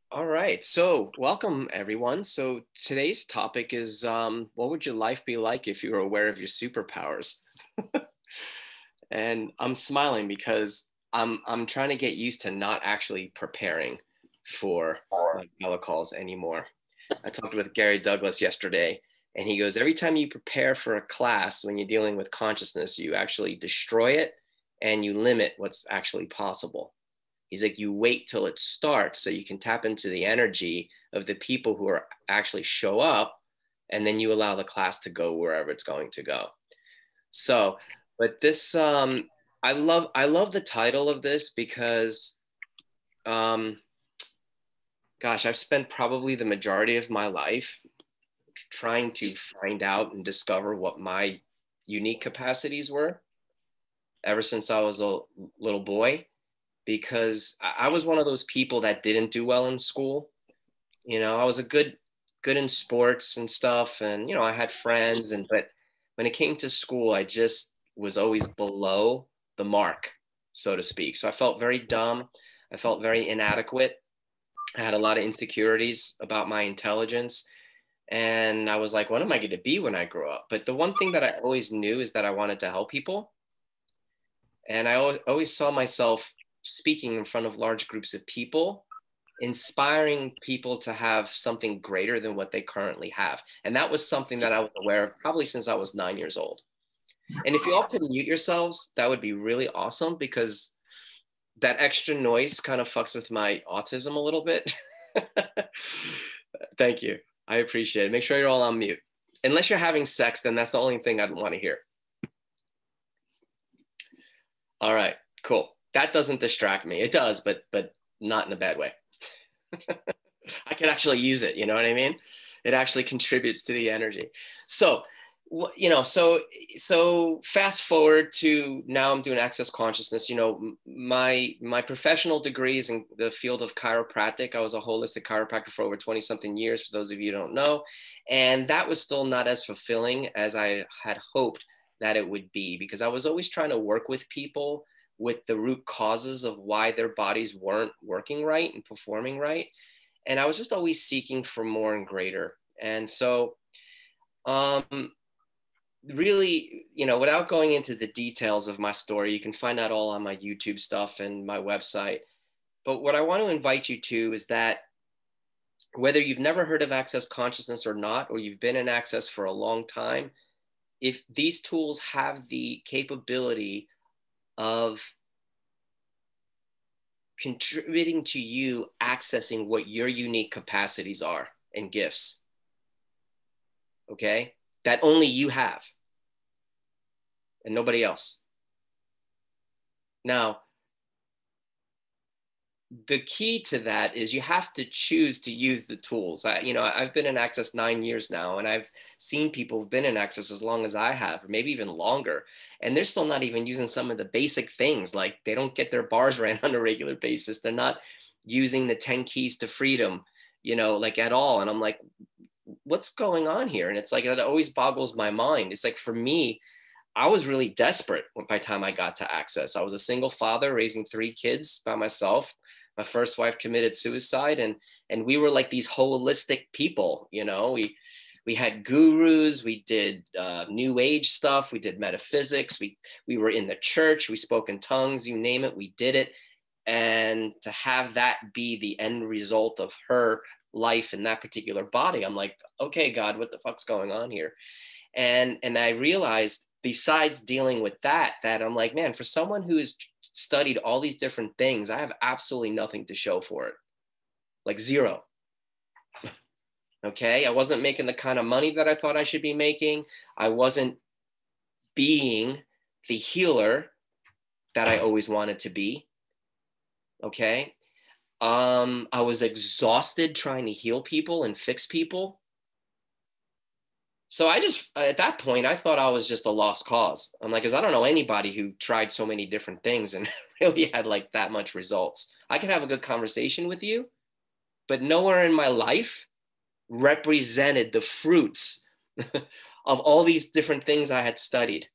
All right. So, welcome everyone. So, today's topic is what would your life be like if you were aware of your superpowers? And I'm smiling because I'm trying to get used to not actually preparing for my calls anymore. I talked with Gary Douglas yesterday, and he goes, every time you prepare for a class when you're dealing with consciousness, you actually destroy it and you limit what's actually possible. He's like, you wait till it starts so you can tap into the energy of the people who are actually show up, and then you allow the class to go wherever it's going to go. So, but this, I love the title of this because, um, gosh, I've spent probably the majority of my life trying to find out and discover what my unique capacities were ever since I was a little boy, because I was one of those people that didn't do well in school. I was a good in sports and stuff, and I had friends, but when it came to school, I just was always below the mark, so to speak. So I felt very dumb. I felt very inadequate. I had a lot of insecurities about my intelligence. And I was like, what am I going to be when I grow up? But the one thing that I always knew is that I wanted to help people. And I always saw myself speaking in front of large groups of people, inspiring people to have something greater than what they currently have. And that was something that I was aware of probably since I was 9 years old. And if you all could mute yourselves, that would be really awesome, because that extra noise kind of fucks with my autism a little bit. Thank you. I appreciate it. Make sure you're all on mute. Unless you're having sex, then that's the only thing I'd want to hear. All right, cool. That doesn't distract me. It does, but not in a bad way. I can actually use it. You know what I mean? It actually contributes to the energy. So, so fast forward to now, I'm doing access consciousness. My professional degree is in the field of chiropractic. I was a holistic chiropractor for over 20 something years, for those of you who don't know. And that was still not as fulfilling as I had hoped that it would be, because I was always trying to work with people with the root causes of why their bodies weren't working right and performing right. And I was just always seeking for more and greater. And so, really, without going into the details of my story, you can find that all on my YouTube stuff and my website. But what I want to invite you to is that whether you've never heard of access consciousness or not, or you've been in access for a long time, if these tools have the capability of contributing to you accessing what your unique capacities are and gifts, okay, that only you have and nobody else. Now, the key to that is you have to choose to use the tools. I've been in access 9 years now, and I've seen people who've been in access as long as I have, or maybe even longer, and they're still not even using some of the basic things. Like, they don't get their bars ran on a regular basis. They're not using the 10 keys to freedom, like, at all. And I'm like, what's going on here? And it's like, it always boggles my mind. It's like, for me, I was really desperate by the time I got to access. I was a single father raising 3 kids by myself. My first wife committed suicide, and we were like these holistic people. We had gurus. We did new age stuff. We did metaphysics. We were in the church. We spoke in tongues. You name it, we did it. And to have that be the end result of her life in that particular body, I'm like, okay, God, what the fuck's going on here? And I realized, besides dealing with that I'm like, man, for someone who's studied all these different things, I have absolutely nothing to show for it. Like, zero. Okay. I wasn't making the kind of money that I thought I should be making. I wasn't being the healer that I always wanted to be. Okay. I was exhausted trying to heal people and fix people. So at that point, I thought I was just a lost cause. I'm like, because I don't know anybody who tried so many different things and really had like that much results. I could have a good conversation with you, but nowhere in my life represented the fruits of all these different things I had studied.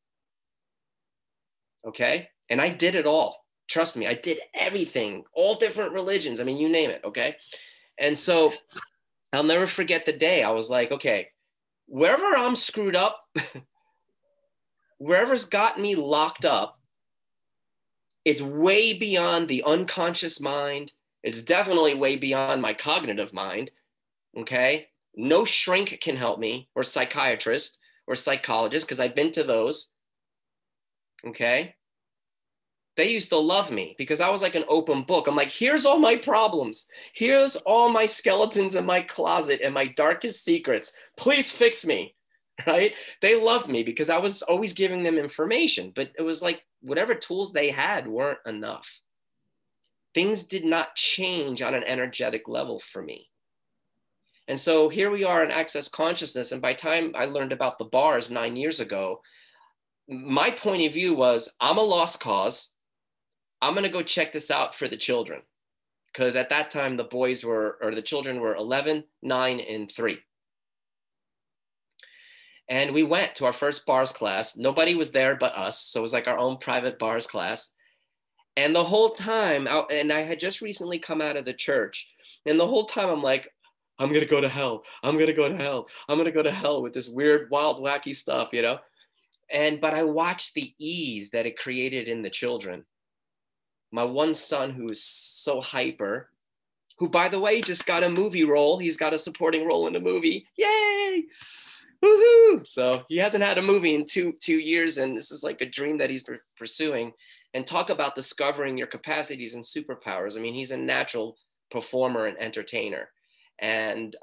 Okay. And I did it all. Trust me, I did everything, all different religions. I mean, you name it. Okay. And so I'll never forget the day I was like, okay, wherever I'm screwed up, wherever's got me locked up, it's way beyond the unconscious mind. It's definitely way beyond my cognitive mind. Okay. No shrink can help me, or psychiatrist or psychologist, because I've been to those. Okay. They used to love me because I was like an open book. I'm like, here's all my problems. Here's all my skeletons in my closet and my darkest secrets. Please fix me. Right? They loved me because I was always giving them information, but it was like whatever tools they had weren't enough. Things did not change on an energetic level for me. And so here we are in Access Consciousness. And by the time I learned about the bars 9 years ago, my point of view was I'm a lost cause. I'm going to go check this out for the children. Because at that time, the children were 11, 9, and 3. And we went to our first bars class. Nobody was there but us. So it was like our own private bars class. And the whole time, and I had just recently come out of the church. And the whole time I'm like, I'm going to go to hell. I'm going to go to hell. I'm going to go to hell with this weird, wild, wacky stuff, you know? But I watched the ease that it created in the children. My one son, who is so hyper, who, by the way, just got a movie role. He's got a supporting role in a movie. Yay! Woohoo! So he hasn't had a movie in two years, and this is like a dream that he's pursuing. And talk about discovering your capacities and superpowers. I mean, he's a natural performer and entertainer. And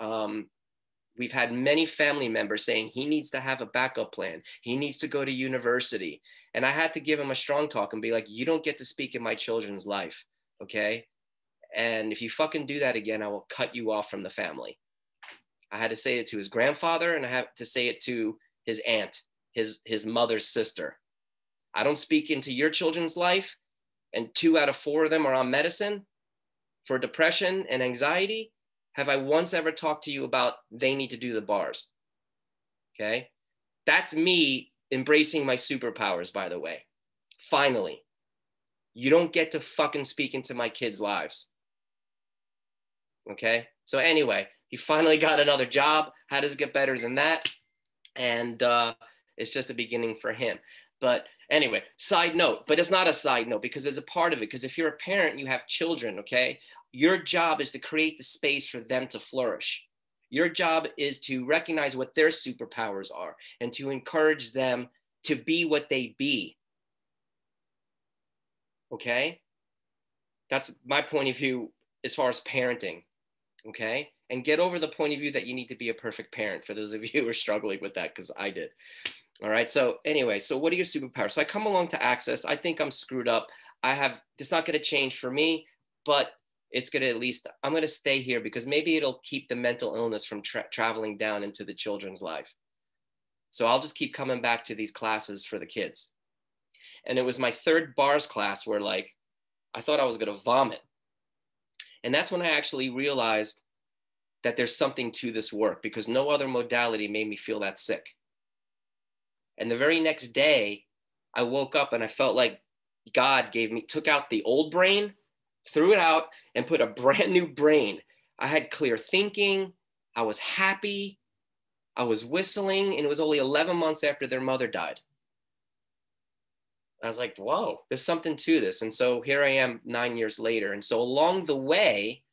we've had many family members saying he needs to have a backup plan. He needs to go to university. And I had to give him a strong talk and be like, you don't get to speak in my children's life, okay? And if you fucking do that again, I will cut you off from the family. I had to say it to his grandfather, and I had to say it to his aunt, his mother's sister. I don't speak into your children's life, and 2 out of 4 of them are on medicine for depression and anxiety. Have I once ever talked to you about they need to do the bars? Okay. That's me embracing my superpowers, by the way. Finally, you don't get to fucking speak into my kids' lives. Okay. So anyway, he finally got another job. How does it get better than that? And it's just a beginning for him. But anyway, side note, but it's not a side note because it's a part of it. Because if you're a parent, you have children, okay? Your job is to create the space for them to flourish. Your job is to recognize what their superpowers are and to encourage them to be what they be. Okay? That's my point of view as far as parenting. Okay? And get over the point of view that you need to be a perfect parent, for those of you who are struggling with that, because I did. All right. So anyway, so what are your superpowers? So I come along to Access. I think I'm screwed up. It's not going to change for me, but it's going to I'm going to stay here because maybe it'll keep the mental illness from traveling down into the children's life. So I'll just keep coming back to these classes for the kids. And it was my 3rd bars class where like, I thought I was going to vomit. And that's when I actually realized that there's something to this work because no other modality made me feel that sick. And the very next day, I woke up and I felt like God took out the old brain, threw it out, and put a brand new brain. I had clear thinking. I was happy. I was whistling. And it was only 11 months after their mother died. I was like, whoa, there's something to this. And so here I am 9 years later. And so along the way,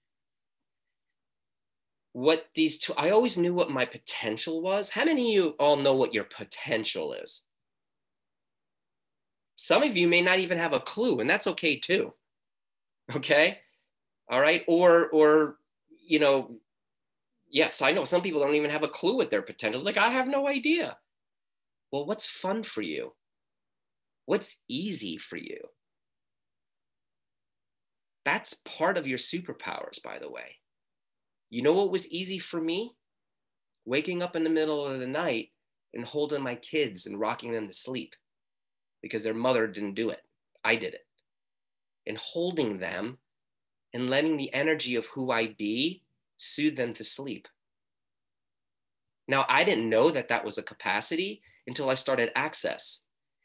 I always knew what my potential was. How many of you all know what your potential is? Some of you may not even have a clue, and that's okay too. Okay. All right. Or, you know, yes, I know some people don't even have a clue what their potential is. Like, I have no idea. Well, what's fun for you? What's easy for you? That's part of your superpowers, by the way. You know what was easy for me? Waking up in the middle of the night and holding my kids and rocking them to sleep because their mother didn't do it. I did it. And holding them and letting the energy of who I be soothe them to sleep. Now, I didn't know that that was a capacity until I started Access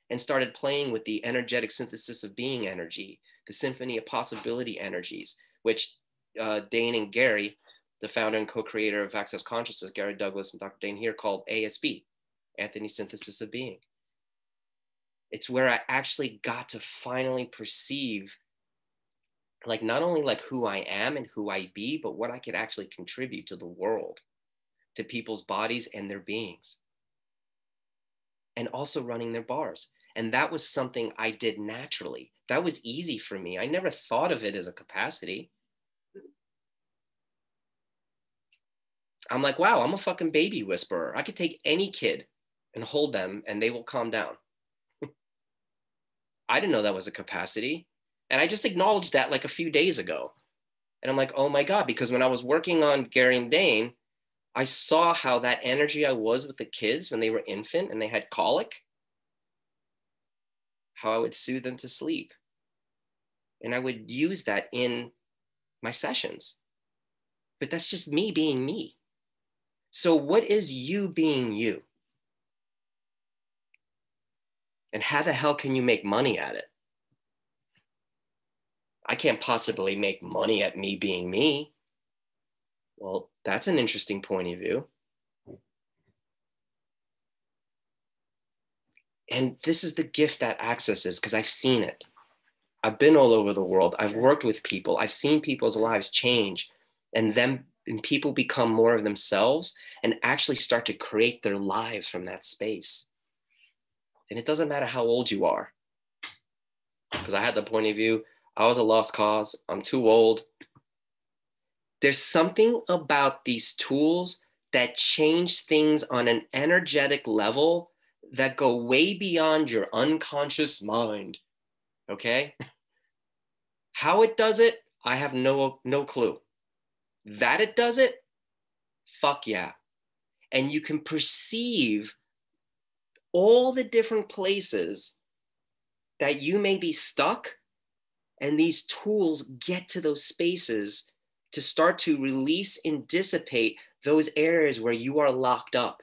and started playing with the energetic synthesis of being energy, the symphony of possibility energies, which Dane and Gary the founder and co-creator of Access Consciousness, Gary Douglas and Dr. Dane here, called ASB, Anthony Synthesis of Being. It's where I actually got to finally perceive, like, not only like who I am and who I be, but what I could actually contribute to the world, to people's bodies and their beings, and also running their bars. And that was something I did naturally. That was easy for me. I never thought of it as a capacity. I'm like, wow, I'm a fucking baby whisperer. I could take any kid and hold them and they will calm down. I didn't know that was a capacity. And I just acknowledged that like a few days ago. And I'm like, oh my God, because when I was working on Gary and Dane, I saw how that energy I was with the kids when they were infant and they had colic, how I would soothe them to sleep. And I would use that in my sessions. But that's just me being me. So what is you being you? And how the hell can you make money at it? I can't possibly make money at me being me. Well, that's an interesting point of view. And this is the gift that Access is, because I've seen it. I've been all over the world. I've worked with people. I've seen people's lives change, and people become more of themselves and actually start to create their lives from that space. And it doesn't matter how old you are, because I had the point of view, I was a lost cause. I'm too old. There's something about these tools that change things on an energetic level that go way beyond your unconscious mind. Okay? How it does it, I have no clue. That it does it, fuck yeah. And you can perceive all the different places that you may be stuck, and these tools get to those spaces to start to release and dissipate those areas where you are locked up.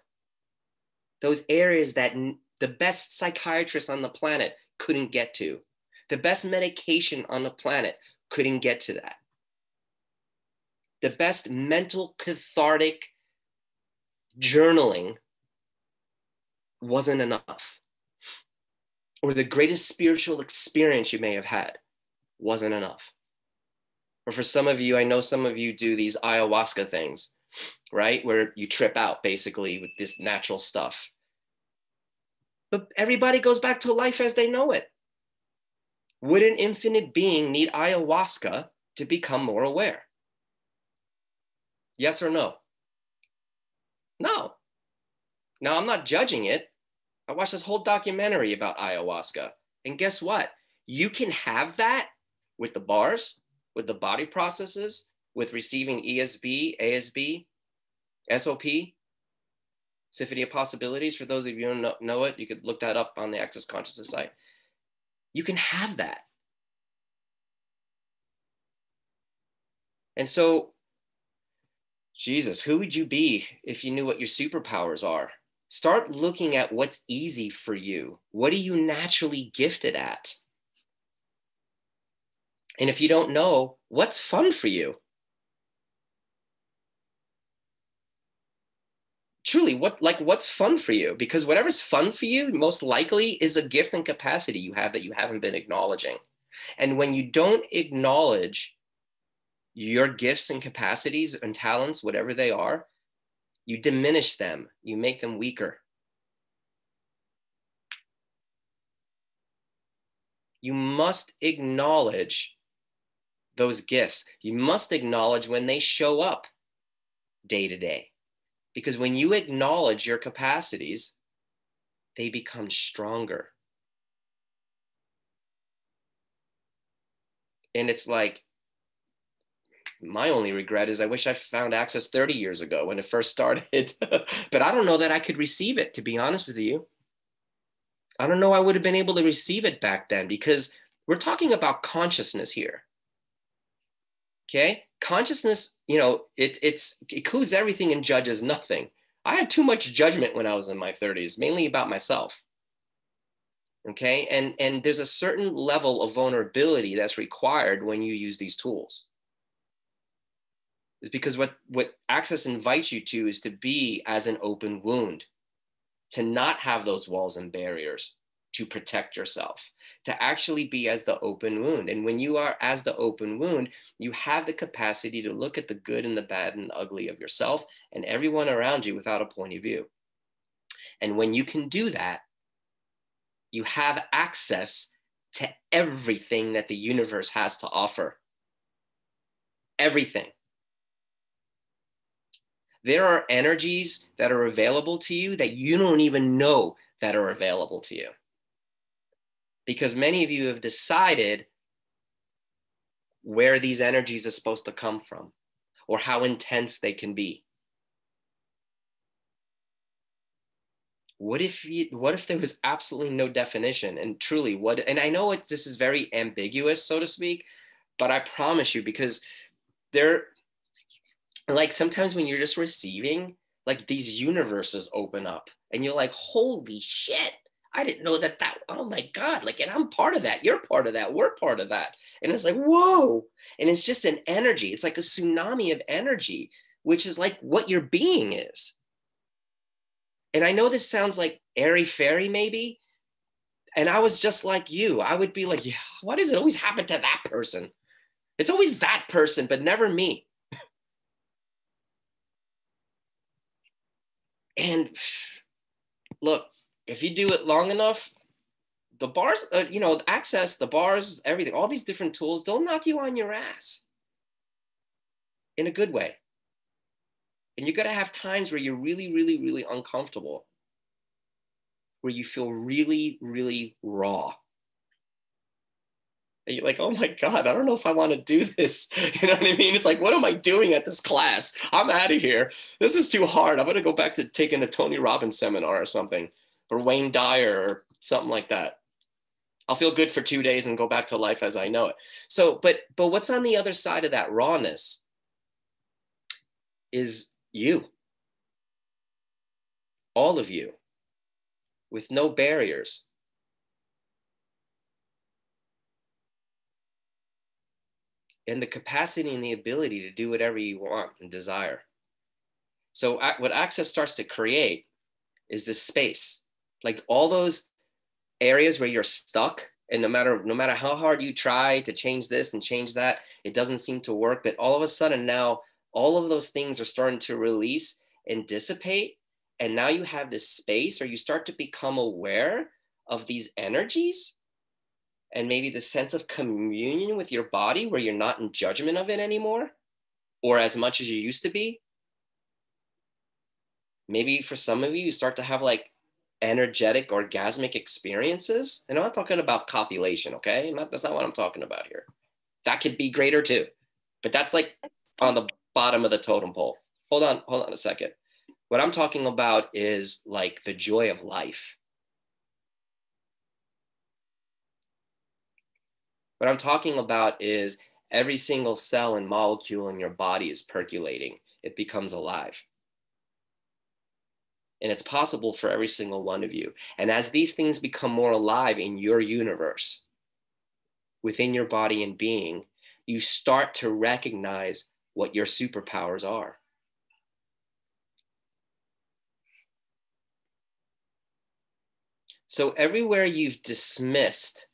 Those areas that the best psychiatrist on the planet couldn't get to. The best medication on the planet couldn't get to that. The best mental cathartic journaling wasn't enough. Or the greatest spiritual experience you may have had wasn't enough. Or for some of you, I know some of you do these ayahuasca things, right? Where you trip out basically with this natural stuff. But everybody goes back to life as they know it. Would an infinite being need ayahuasca to become more aware? Yes or no? No. Now, I'm not judging it. I watched this whole documentary about ayahuasca. And guess what? You can have that with the bars, with the body processes, with receiving ESB, ASB, SOP, Symphony of Possibilities. For those of you who don't know it, you could look that up on the Access Consciousness site. You can have that. And so, Jesus, who would you be if you knew what your superpowers are? Start looking at what's easy for you. What are you naturally gifted at? And if you don't know, what's fun for you? Truly, what's fun for you? Because whatever's fun for you, most likely is a gift and capacity you have that you haven't been acknowledging. And when you don't acknowledge your gifts and capacities and talents, whatever they are, you diminish them, you make them weaker. You must acknowledge those gifts. You must acknowledge when they show up day to day. Because when you acknowledge your capacities, they become stronger. And it's like, my only regret is I wish I found Access 30 years ago when it first started. But I don't know that I could receive it, to be honest with you. I don't know I would have been able to receive it back then, because we're talking about consciousness here. Okay? Consciousness, it includes everything and judges nothing. I had too much judgment when I was in my 30s, mainly about myself. Okay? And there's a certain level of vulnerability that's required when you use these tools. is because what Access invites you to is to be as an open wound, to not have those walls and barriers to protect yourself, to actually be as the open wound. And when you are as the open wound, you have the capacity to look at the good and the bad and the ugly of yourself and everyone around you without a point of view. And when you can do that, you have access to everything that the universe has to offer. Everything. There are energies that are available to you that you don't even know that are available to you. Because many of you have decided where these energies are supposed to come from or how intense they can be. What if there was absolutely no definition? And truly, and I know this is very ambiguous, so to speak, but I promise you, because like sometimes when you're just receiving, like these universes open up and you're like, holy shit, I didn't know that, oh my God, like, and I'm part of that. You're part of that. We're part of that. And it's like, whoa. And it's just an energy. It's like a tsunami of energy, which is like what your being is. And I know this sounds like airy fairy maybe. And I was just like you. I would be like, yeah, why does it always happen to that person? It's always that person, but never me. And look, if you do it long enough, the bars, Access, the bars, everything, all these different tools, they'll knock you on your ass in a good way. And you're going to have times where you're really, really, really uncomfortable, where you feel really, really raw. And you're like, oh my God, I don't know if I want to do this. You know what I mean? It's like, what am I doing at this class? I'm out of here. This is too hard. I'm going to go back to taking a Tony Robbins seminar or something, or Wayne Dyer or something like that. I'll feel good for 2 days and go back to life as I know it. So, but what's on the other side of that rawness is you. All of you, with no barriers. And the capacity and the ability to do whatever you want and desire. So what Access starts to create is this space, like all those areas where you're stuck, and no matter how hard you try to change this and change that, it doesn't seem to work. But all of a sudden now, all of those things are starting to release and dissipate. And now you have this space, or you start to become aware of these energies and maybe the sense of communion with your body, where you're not in judgment of it anymore, or as much as you used to be. Maybe for some of you, you start to have like energetic orgasmic experiences. And I'm not talking about copulation, okay? That's not what I'm talking about here. That could be greater too, but that's like on the bottom of the totem pole. Hold on a second. What I'm talking about is like the joy of life. What I'm talking about is every single cell and molecule in your body is percolating. It becomes alive. And it's possible for every single one of you. And as these things become more alive in your universe, within your body and being, you start to recognize what your superpowers are. So everywhere you've dismissed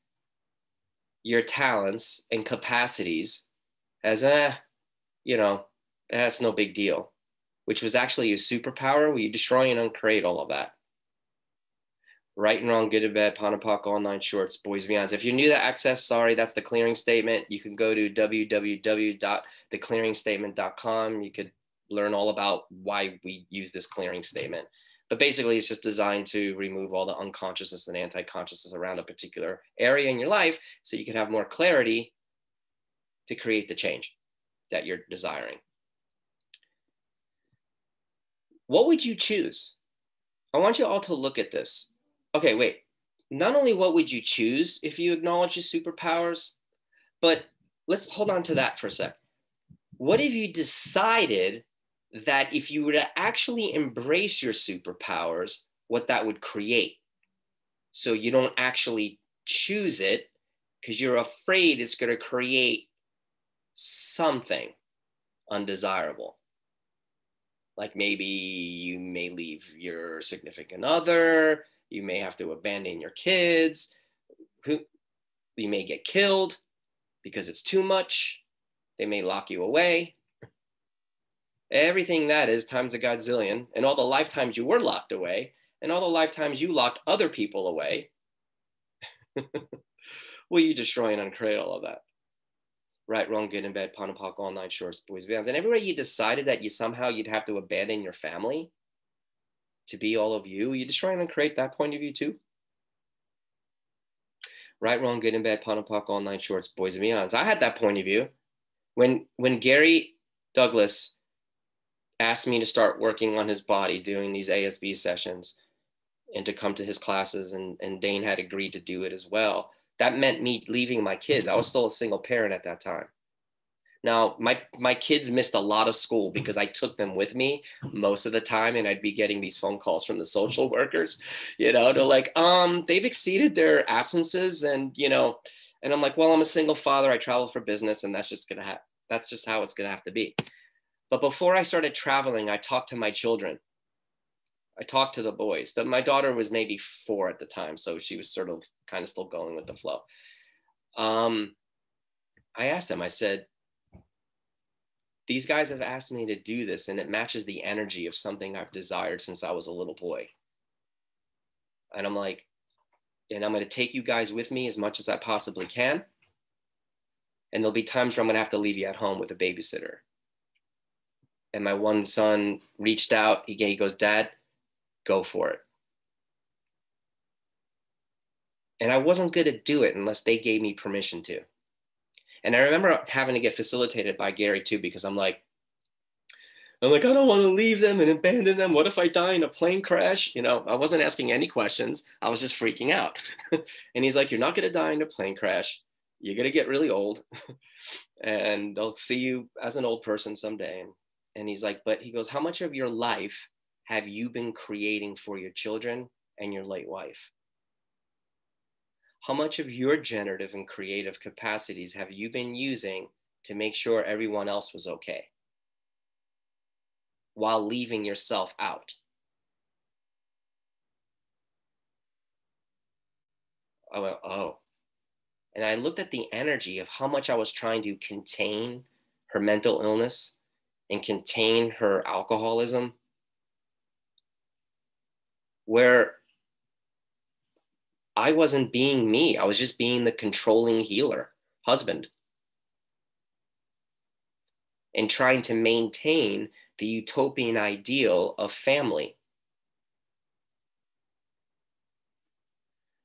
your talents and capacities as, that's no big deal, which was actually a superpower, where you destroy and uncreate all of that. Right and wrong, good and bad, Ponapoc, all nine shorts, boys and beyonds. If you're new to Access, sorry, that's the clearing statement. You can go to www.theclearingstatement.com. You could learn all about why we use this clearing statement. But basically, it's just designed to remove all the unconsciousness and anti-consciousness around a particular area in your life, so you can have more clarity to create the change that you're desiring. What would you choose? I want you all to look at this. Okay, wait. Not only what would you choose if you acknowledge your superpowers, but let's hold on to that for a sec. What if you decided that if you were to actually embrace your superpowers, what that would create? So you don't actually choose it because you're afraid it's going to create something. undesirable. Like maybe you may leave your significant other, you may have to abandon your kids, you may get killed because it's too much. They may lock you away. Everything that is times a godzillion, and all the lifetimes you were locked away, and all the lifetimes you locked other people away. Will you destroy and uncreate all of that? Right, wrong, good and bad, pon and pock, all nine shorts, boys, bands. And everywhere you decided that somehow you'd have to abandon your family to be all of you, you destroy and uncreate that point of view too. Right, wrong, good and bad, pon and pock, all nine shorts, boys and beyonds. I had that point of view. When Gary Douglas asked me to start working on his body, doing these ASB sessions, and to come to his classes, and Dane had agreed to do it as well, that meant me leaving my kids. I was still a single parent at that time. Now, my kids missed a lot of school because I took them with me most of the time, and I'd be getting these phone calls from the social workers, they're like, they've exceeded their absences, and and I'm like, well, I'm a single father. I travel for business, and that's just how it's gonna have to be. But before I started traveling, I talked to my children. I talked to the boys. My daughter was maybe 4 at the time, so she was sort of kind of still going with the flow. I asked them, I said, these guys have asked me to do this, and it matches the energy of something I've desired since I was a little boy. And I'm like, and I'm going to take you guys with me as much as I possibly can. And there'll be times where I'm going to have to leave you at home with a babysitter. And my one son reached out. He goes, Dad, go for it. And I wasn't going to do it unless they gave me permission to. And I remember having to get facilitated by Gary too, because I'm like, I don't want to leave them and abandon them. What if I die in a plane crash? I wasn't asking any questions. I was just freaking out. And he's like, you're not going to die in a plane crash. You're going to get really old and they'll see you as an old person someday. And he's like, but he goes, how much of your life have you been creating for your children and your late wife? How much of your generative and creative capacities have you been using to make sure everyone else was okay while leaving yourself out? I went, oh. And I looked at the energy of how much I was trying to contain her mental illness and contain her alcoholism, where I wasn't being me. I was just being the controlling healer, husband, and trying to maintain the utopian ideal of family.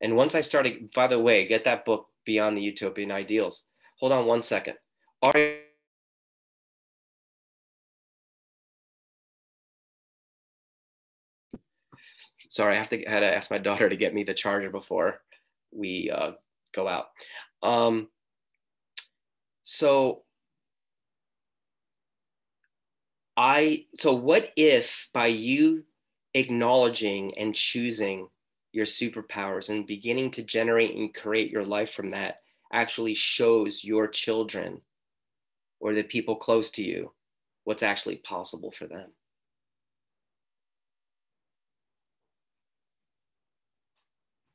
And once I started, by the way, get that book, Beyond the Utopian Ideals. Hold on one second. Sorry, I had to ask my daughter to get me the charger before we go out. So what if by you acknowledging and choosing your superpowers and beginning to generate and create your life from that actually shows your children or the people close to you what's actually possible for them?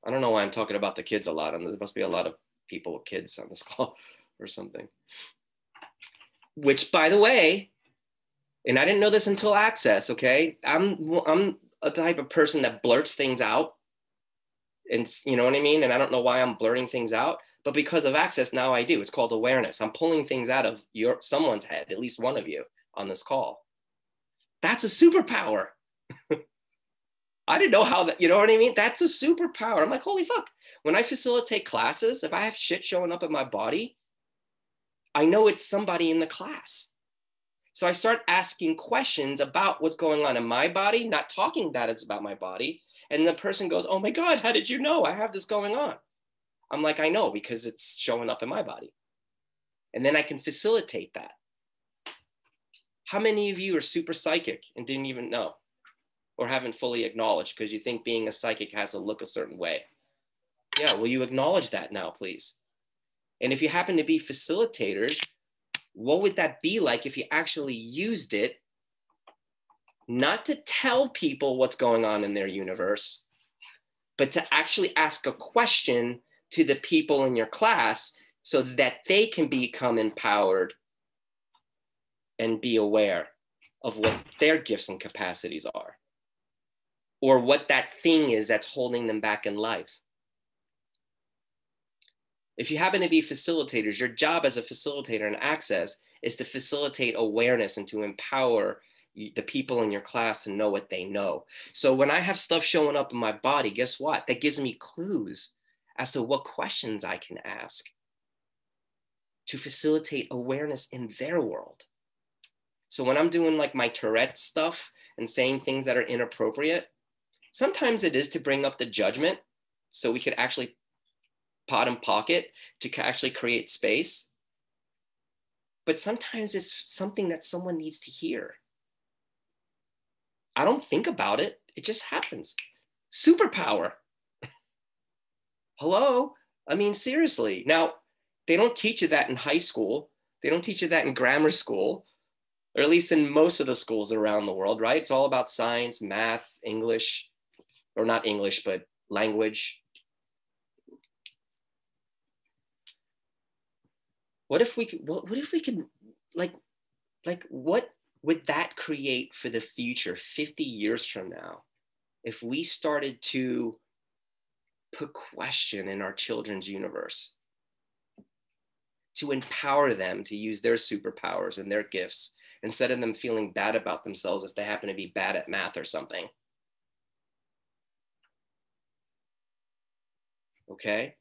I don't know why I'm talking about the kids a lot. There must be a lot of people with kids on this call or something. Which, by the way, and I didn't know this until Access, okay? I'm a type of person that blurts things out. And you know what I mean? And I don't know why I'm blurting things out, but because of Access, now I do. It's called awareness. I'm pulling things out of someone's head, at least one of you on this call. That's a superpower. I didn't know how that, you know what I mean? That's a superpower. I'm like, holy fuck. When I facilitate classes, if I have shit showing up in my body, I know it's somebody in the class. So I start asking questions about what's going on in my body, not talking that it's about my body. And the person goes, oh my God, how did you know I have this going on? I'm like, I know because it's showing up in my body. And then I can facilitate that. How many of you are super psychic and didn't even know? Or haven't fully acknowledged because you think being a psychic has to look a certain way? Yeah, will you acknowledge that now, please? And if you happen to be facilitators, What would that be like if you actually used it not to tell people what's going on in their universe, but to actually ask a question to the people in your class so that they can become empowered and be aware of what their gifts and capacities are, or what that thing is that's holding them back in life. If you happen to be facilitators, your job as a facilitator and access is to facilitate awareness and to empower the people in your class to know what they know. So when I have stuff showing up in my body, guess what? That gives me clues as to what questions I can ask to facilitate awareness in their world. So when I'm doing like my Tourette stuff and saying things that are inappropriate, sometimes it is to bring up the judgment so we could actually pot and pocket to actually create space. But sometimes it's something that someone needs to hear. I don't think about it. It just happens. Superpower. Hello? I mean, seriously. Now, they don't teach you that in high school. They don't teach you that in grammar school, or at least in most of the schools around the world, right? It's all about science, math, English, or not English, but language. What if we could what would that create for the future 50 years from now if we started to put question in our children's universe, to empower them to use their superpowers and their gifts instead of them feeling bad about themselves if they happen to be bad at math or something? Okay?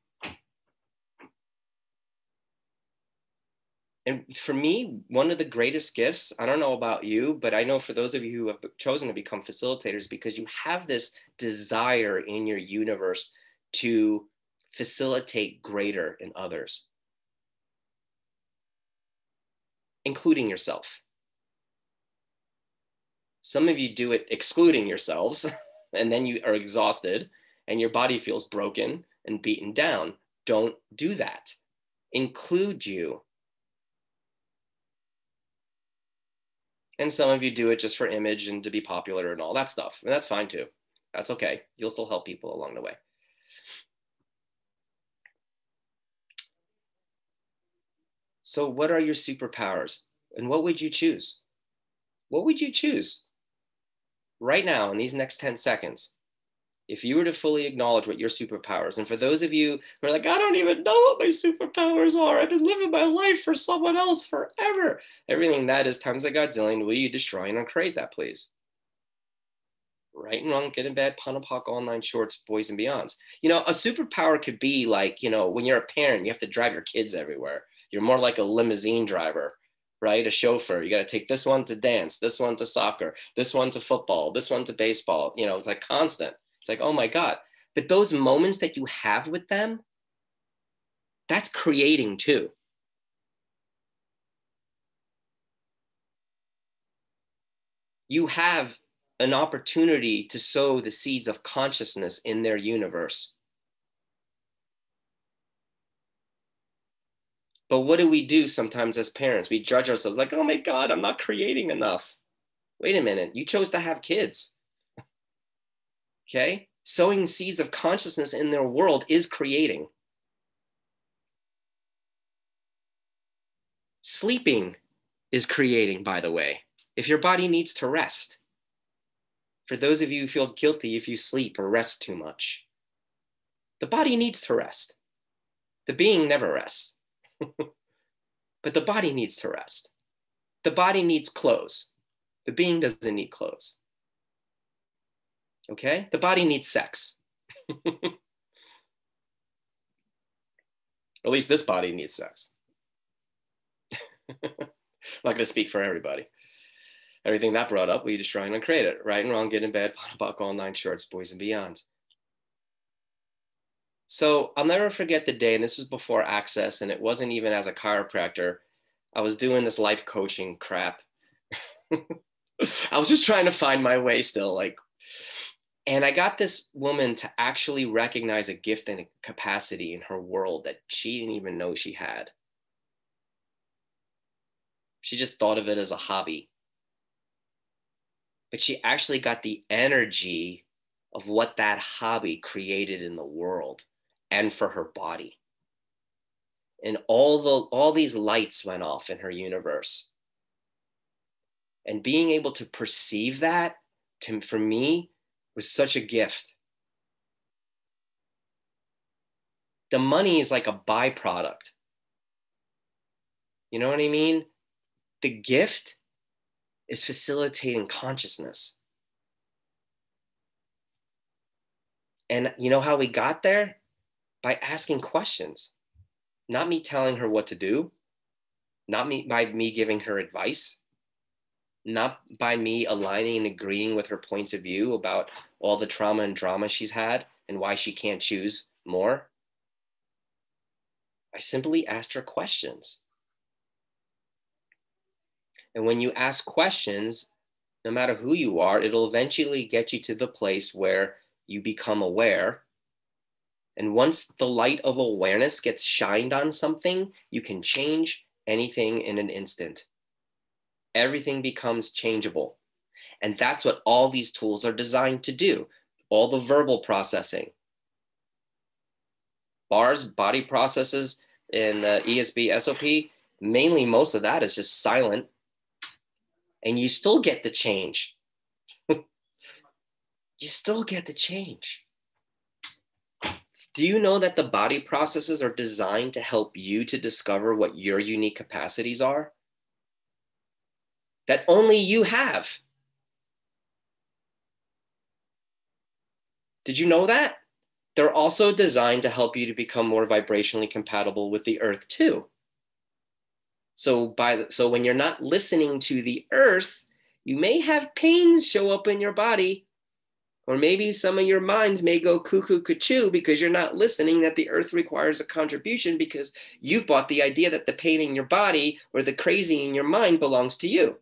And for me, one of the greatest gifts, I don't know about you, but I know for those of you who have chosen to become facilitators, because you have this desire in your universe to facilitate greater in others, including yourself. Some of you do it excluding yourselves, and then you are exhausted and your body feels broken and beaten down. Don't do that. Include you. And some of you do it just for image and to be popular and all that stuff. And that's fine too. That's okay. You'll still help people along the way. So what are your superpowers? And what would you choose? What would you choose right now in these next 10 seconds? If you were to fully acknowledge what your superpowers, and for those of you who are like, I don't even know what my superpowers are. I've been living my life for someone else forever. Everything that is times a godzillion, will you destroy and uncreate that, please? Right and wrong, good and bad, pun and pock, all nine shorts, boys and beyonds. You know, a superpower could be like, you know, when you're a parent, you have to drive your kids everywhere. You're more like a limousine driver, right? A chauffeur. You got to take this one to dance, this one to soccer, this one to football, this one to baseball. You know, it's like constant. It's like, oh my God. But those moments that you have with them, that's creating too. You have an opportunity to sow the seeds of consciousness in their universe. But what do we do sometimes as parents? We judge ourselves like, oh my God, I'm not creating enough. Wait a minute, you chose to have kids. Okay? Sowing seeds of consciousness in their world is creating. Sleeping is creating, by the way. If your body needs to rest, for those of you who feel guilty if you sleep or rest too much, the body needs to rest. The being never rests, but the body needs to rest. The body needs clothes. The being doesn't need clothes. Okay? The body needs sex. At least this body needs sex. I'm not going to speak for everybody. Everything that brought up, we destroy and uncreate it. Right and wrong, good and bad, buck, all nine shorts, boys and beyond. So I'll never forget the day, and this was before Access, and it wasn't even as a chiropractor. I was doing this life coaching crap. I was just trying to find my way still, like, and I got this woman to actually recognize a gift and a capacity in her world that she didn't even know she had. She just thought of it as a hobby. But she actually got the energy of what that hobby created in the world and for her body. And all these lights went off in her universe. And being able to perceive that, for me, was such a gift. The money is like a byproduct. You know what I mean? The gift is facilitating consciousness. And you know how we got there? By asking questions. Not me telling her what to do, not by me giving her advice, not by me aligning and agreeing with her points of view about all the trauma and drama she's had and why she can't choose more. I simply asked her questions. And when you ask questions, no matter who you are, it'll eventually get you to the place where you become aware. And once the light of awareness gets shined on something, you can change anything in an instant. Everything becomes changeable. And that's what all these tools are designed to do. All the verbal processing. Bars, body processes in the ESB SOP, mainly most of that is just silent. And you still get the change. You still get the change. Do you know that the body processes are designed to help you to discover what your unique capacities are? That only you have. Did you know that? They're also designed to help you to become more vibrationally compatible with the earth too. So when you're not listening to the earth, you may have pains show up in your body. Or maybe some of your minds may go cuckoo cuckoo because you're not listening that the earth requires a contribution because you've bought the idea that the pain in your body or the crazy in your mind belongs to you.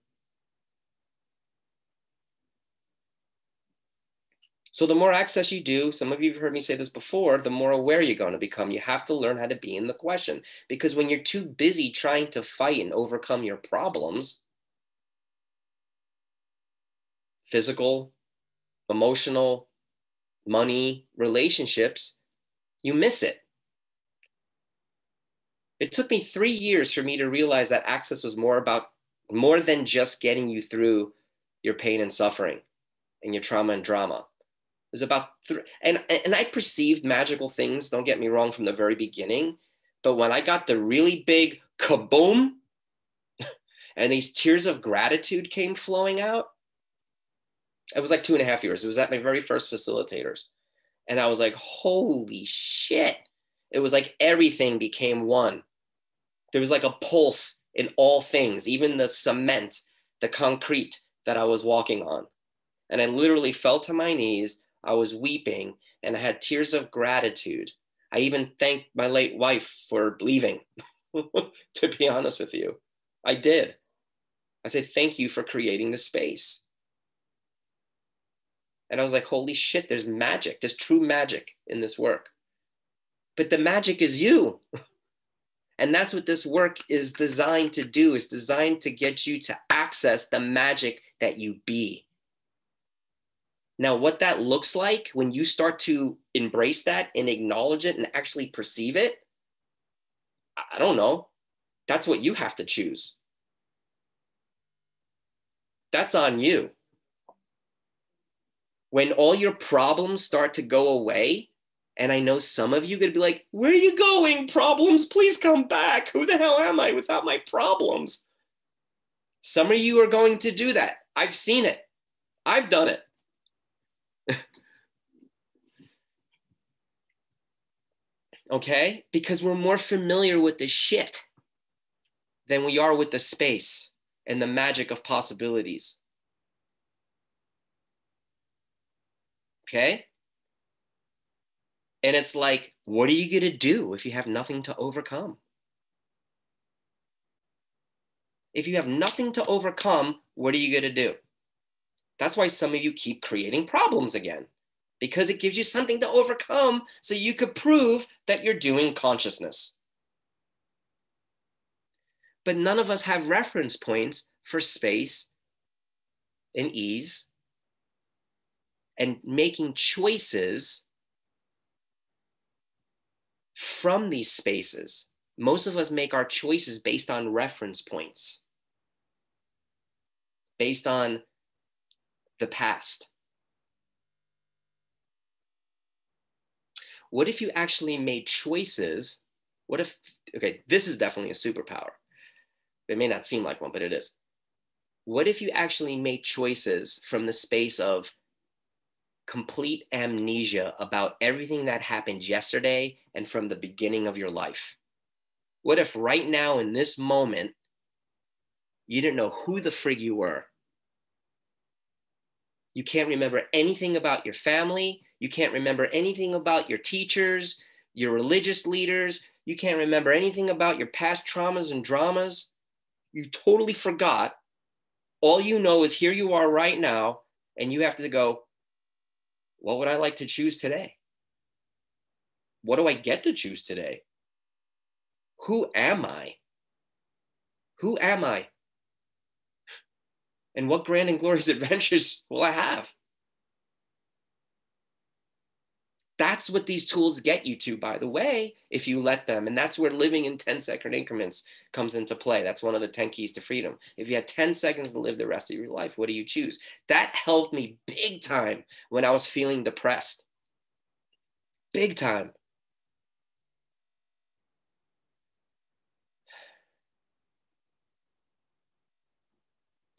So the more access you do, some of you have heard me say this before, the more aware you're going to become. You have to learn how to be in the question, because when you're too busy trying to fight and overcome your problems, physical, emotional, money, relationships, you miss it. It took me 3 years for me to realize that access was more than just getting you through your pain and suffering and your trauma and drama. It was about and I perceived magical things, don't get me wrong, from the very beginning. But when I got the really big kaboom and these tears of gratitude came flowing out, it was like 2.5 years. It was at my very first facilitators. And I was like, holy shit. It was like everything became one. There was like a pulse in all things, even the cement, the concrete that I was walking on. And I literally fell to my knees. I was weeping and I had tears of gratitude. I even thanked my late wife for leaving, to be honest with you. I did. I said, thank you for creating the space. And I was like, holy shit, there's magic. There's true magic in this work. But the magic is you. And that's what this work is designed to do. It's designed to get you to access the magic that you be. Now, what that looks like when you start to embrace that and acknowledge it and actually perceive it, I don't know. That's what you have to choose. That's on you. When all your problems start to go away, and I know some of you are going to be like, where are you going, problems? Please come back. Who the hell am I without my problems? Some of you are going to do that. I've seen it. I've done it. Okay? Because we're more familiar with the shit than we are with the space and the magic of possibilities. Okay? And it's like, what are you going to do if you have nothing to overcome? If you have nothing to overcome, what are you going to do? That's why some of you keep creating problems again, because it gives you something to overcome so you could prove that you're doing consciousness. but none of us have reference points for space and ease and making choices from these spaces. Most of us make our choices based on reference points, based on the past. What if you actually made choices? What if, okay, this is definitely a superpower. It may not seem like one, but it is. What if you actually made choices from the space of complete amnesia about everything that happened yesterday and from the beginning of your life? What if right now in this moment, you didn't know who the frig you were? You can't remember anything about your family. You can't remember anything about your teachers, your religious leaders. You can't remember anything about your past traumas and dramas. You totally forgot. All you know is here you are right now, and you have to go, what would I like to choose today? What do I get to choose today? Who am I? Who am I? And what grand and glorious adventures will I have? That's what these tools get you to, by the way, if you let them. And that's where living in 10-second increments comes into play. That's one of the 10 keys to freedom. If you had 10 seconds to live the rest of your life, what do you choose? That helped me big time when I was feeling depressed. Big time.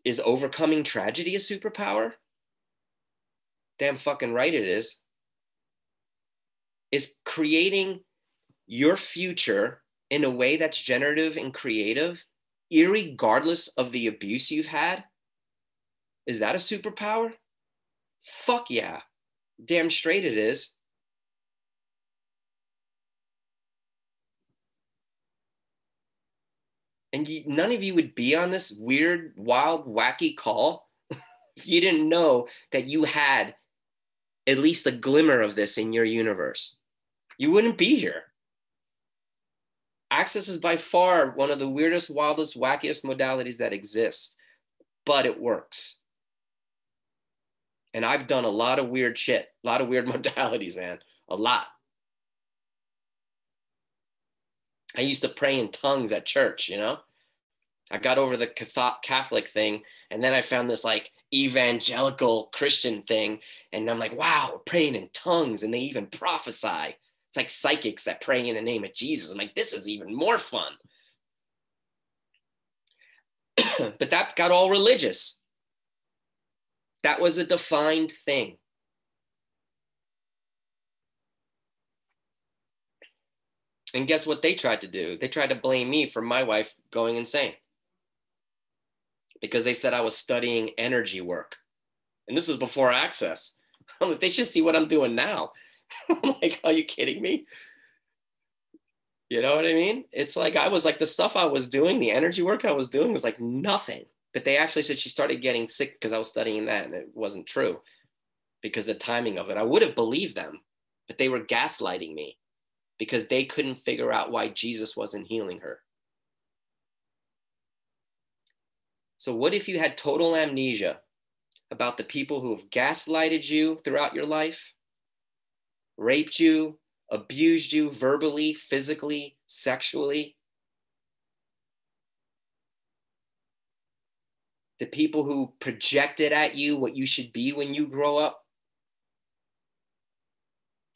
Is overcoming tragedy a superpower? Damn fucking right it is. Is creating your future in a way that's generative and creative, irregardless of the abuse you've had? Is that a superpower? Fuck yeah. Damn straight it is. And none of you would be on this weird, wild, wacky call if you didn't know that you had at least a glimmer of this in your universe. You wouldn't be here. Access is by far one of the weirdest, wildest, wackiest modalities that exists, but it works. And I've done a lot of weird shit, a lot of weird modalities, man, a lot. I used to pray in tongues at church, you know? I got over the Catholic thing, and then I found this like evangelical Christian thing, and I'm like, wow, we're praying in tongues, and they even prophesy. It's like psychics that pray in the name of Jesus. I'm like, this is even more fun. But that got all religious. That was a defined thing. And guess what they tried to do? They tried to blame me for my wife going insane because they said I was studying energy work. And this was before Access. I'm like, they should see what I'm doing now. I'm like, are you kidding me? You know what I mean? It's like, I was like, the stuff I was doing, the energy work I was doing was like nothing. But they actually said she started getting sick because I was studying that, and it wasn't true because the timing of it. I would have believed them, but they were gaslighting me because they couldn't figure out why Jesus wasn't healing her. So what if you had total amnesia about the people who have gaslighted you throughout your life, raped you, abused you verbally, physically, sexually? The people who projected at you what you should be when you grow up?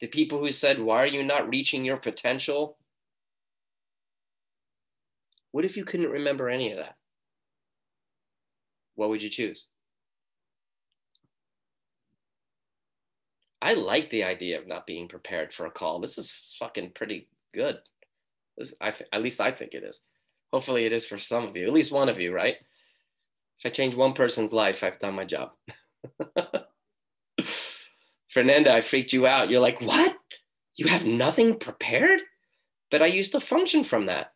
The people who said, why are you not reaching your potential? What if you couldn't remember any of that? What would you choose? I like the idea of not being prepared for a call. This is fucking pretty good. At least I think it is. Hopefully it is for some of you, at least one of you, right? If I change one person's life, I've done my job. Fernanda, I freaked you out. You're like, what? You have nothing prepared? But I used to function from that.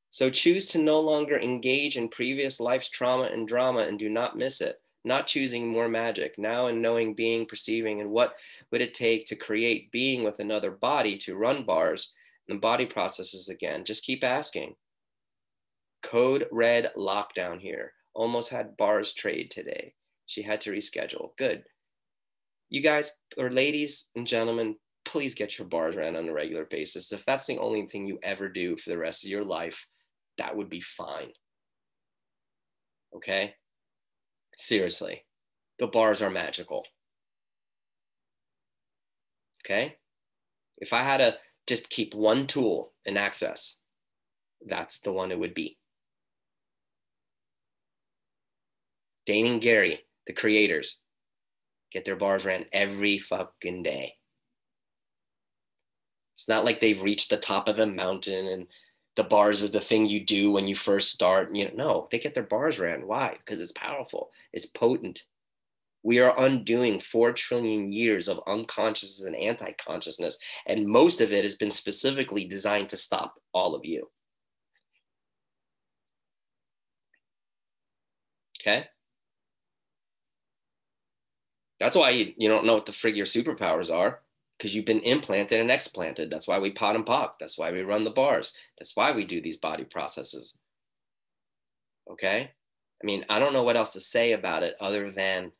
So choose to no longer engage in previous life's trauma and drama and do not miss it. Not choosing more magic, now and knowing, being, perceiving, and what would it take to create being with another body to run bars and body processes again. Just keep asking. Code red lockdown here. Almost had bars trade today. She had to reschedule. Good. You guys, or ladies and gentlemen, please get your bars ran on a regular basis. If that's the only thing you ever do for the rest of your life, that would be fine. Okay? Seriously, the bars are magical. Okay? If I had to just keep one tool in Access, that's the one it would be. Dane and Gary, the creators, get their bars ran every fucking day. It's not like they've reached the top of the mountain and the bars is the thing you do when you first start. You know, no, they get their bars ran. Why? Because it's powerful. It's potent. We are undoing 4 trillion years of unconsciousness and anti-consciousness, and most of it has been specifically designed to stop all of you. Okay? That's why you don't know what the frig your superpowers are, because you've been implanted and explanted. That's why we pot and pop. That's why we run the bars. That's why we do these body processes. Okay? I mean, I don't know what else to say about it other than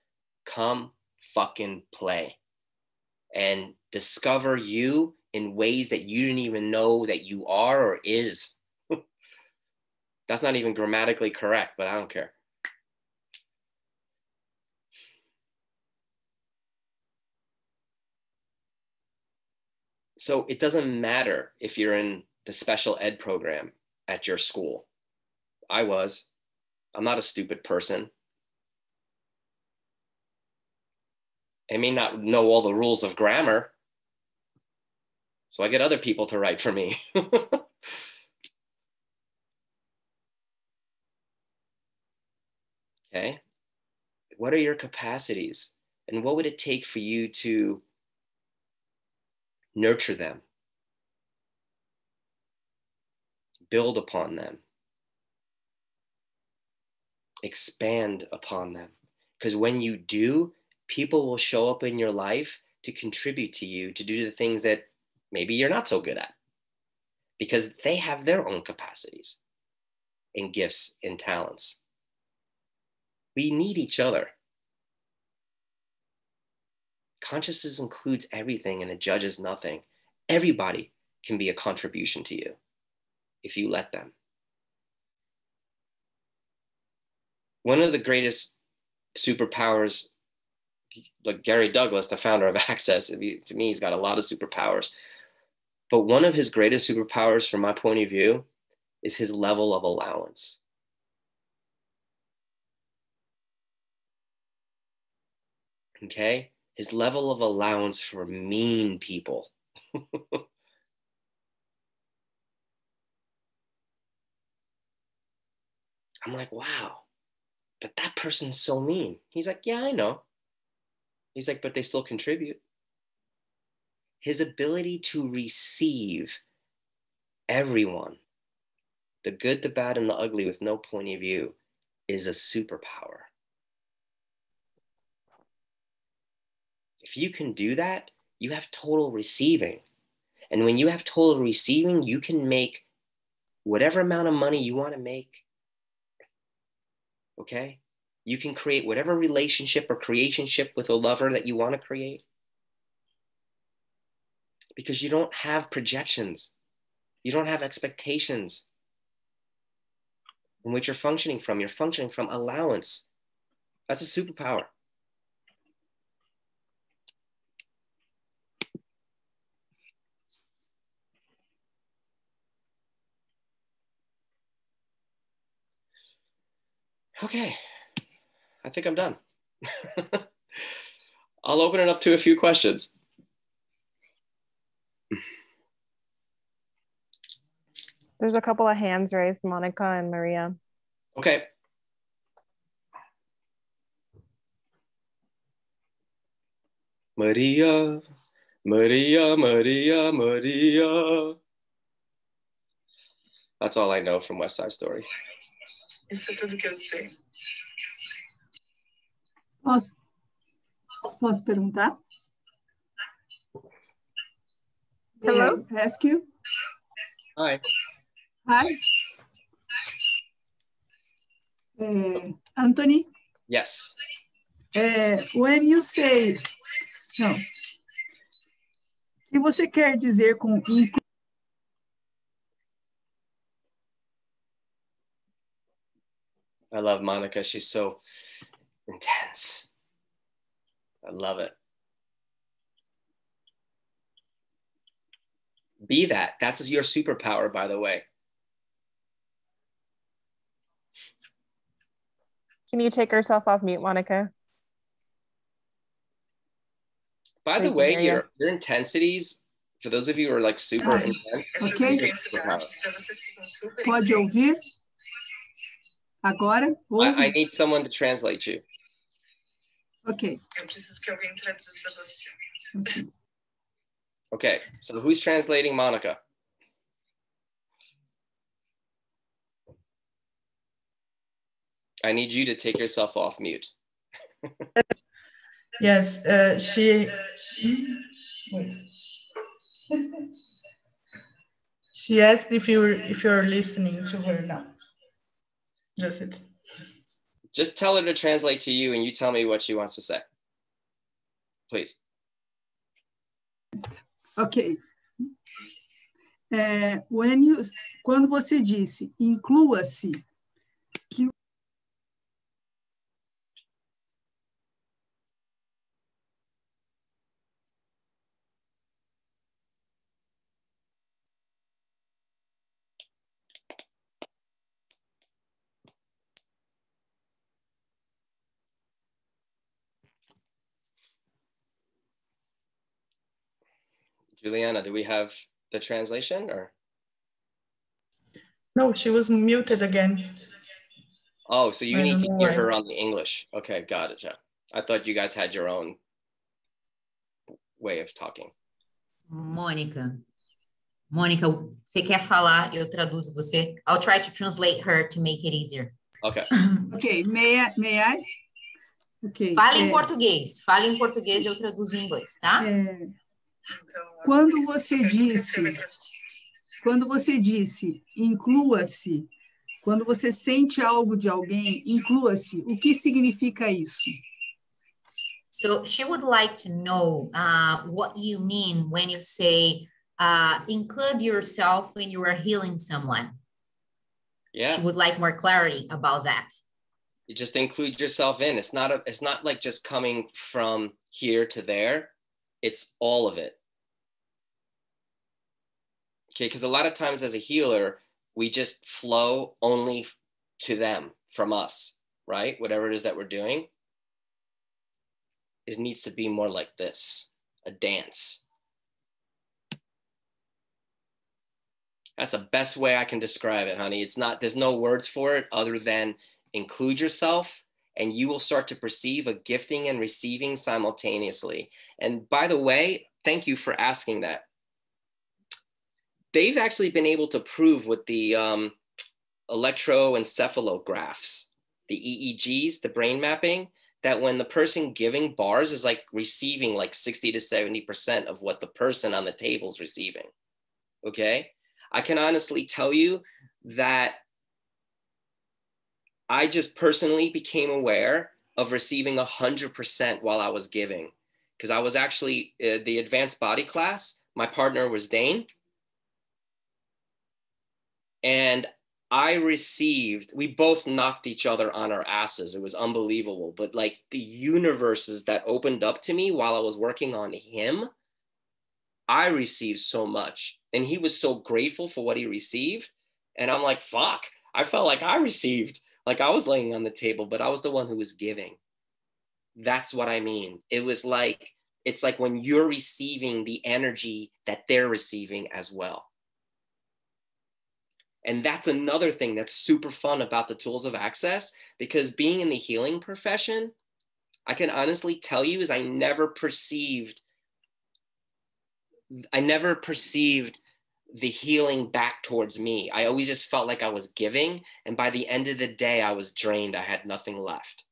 come fucking play and discover you in ways that you didn't even know that you are or is. That's not even grammatically correct, but I don't care. So it doesn't matter if you're in the special ed program at your school. I was. I'm not a stupid person. I may not know all the rules of grammar, so I get other people to write for me. Okay? What are your capacities? And what would it take for you to nurture them, build upon them, expand upon them? Because when you do, people will show up in your life to contribute to you, to do the things that maybe you're not so good at, because they have their own capacities and gifts and talents. We need each other. Consciousness includes everything and it judges nothing. Everybody can be a contribution to you if you let them. One of the greatest superpowers, like Gary Douglas, the founder of Access, to me, he's got a lot of superpowers. But one of his greatest superpowers, from my point of view, is his level of allowance. Okay? His level of allowance for mean people. I'm like, wow, but that person's so mean. He's like, yeah, I know. He's like, but they still contribute. His ability to receive everyone, the good, the bad, and the ugly with no point of view, is a superpower. If you can do that, you have total receiving. And when you have total receiving, you can make whatever amount of money you want to make. Okay? You can create whatever relationship or creationship with a lover that you want to create. Because you don't have projections. You don't have expectations in which you're functioning from. You're functioning from allowance. That's a superpower. Okay, I think I'm done. I'll open it up to a few questions. There's a couple of hands raised, Monica and Maria. Okay. Maria, Maria, Maria, Maria. That's all I know from West Side Story. Isso é tudo que eu sei. Posso perguntar? Hello? Ask you? Hi. Hi. Anthony, Yes. when you say, não, o que você quer dizer com I love Monica. She's so intense. I love it. Be that. That's your superpower, by the way. Can you take yourself off mute, Monica? By the way, your intensities, for those of you who are like super intense, ok? Pode ouvir? Agora? Ouve? I need someone to translate you. Ok. Eu preciso que alguém traduza você. Okay, so who's translating Monica? I need you to take yourself off mute. Yes, she asked if you're listening to her now. Just it. Just tell her to translate to you and you tell me what she wants to say. Please. Ok. Quando você disse, inclua-se, que Juliana, do we have the translation or? No, she was muted again. Oh, so you I need to don't know hear why. her on the English. Okay, got it, Jeff. I thought you guys had your own way of talking. Mônica, você quer falar? Eu traduzo você. I'll try to translate her to make it easier. Okay. Ok, may I? Ok. Fale em português, eu traduzo em inglês, tá? Quando você disse, inclua-se, quando você sente algo de alguém, inclua-se. O que significa isso? So she would like to know what you mean when you say include yourself when you are healing someone. Yeah. She would like more clarity about that. You just include yourself in. It's not like just coming from here to there. It's all of it. Okay, because a lot of times as a healer, we just flow only to them, from us, right? Whatever it is that we're doing. It needs to be more like this, a dance. That's the best way I can describe it, honey. There's no words for it other than include yourself and you will start to perceive a gifting and receiving simultaneously. And by the way, thank you for asking that. They've actually been able to prove with the electroencephalographs, the EEGs, the brain mapping, that when the person giving bars is like receiving like 60 to 70% of what the person on the table is receiving. Okay. I can honestly tell you that I just personally became aware of receiving 100% while I was giving, because I was actually the advanced body class. My partner was Dane. And we both knocked each other on our asses. It was unbelievable. But like the universes that opened up to me while I was working on him, I received so much. And he was so grateful for what he received. And I'm like, fuck, I felt like I received, like I was laying on the table, but I was the one who was giving. That's what I mean. It's like when you're receiving the energy that they're receiving as well. And that's another thing that's super fun about the tools of access, because being in the healing profession, I can honestly tell you is I never perceived the healing back towards me. I always just felt like I was giving. And by the end of the day, I was drained. I had nothing left.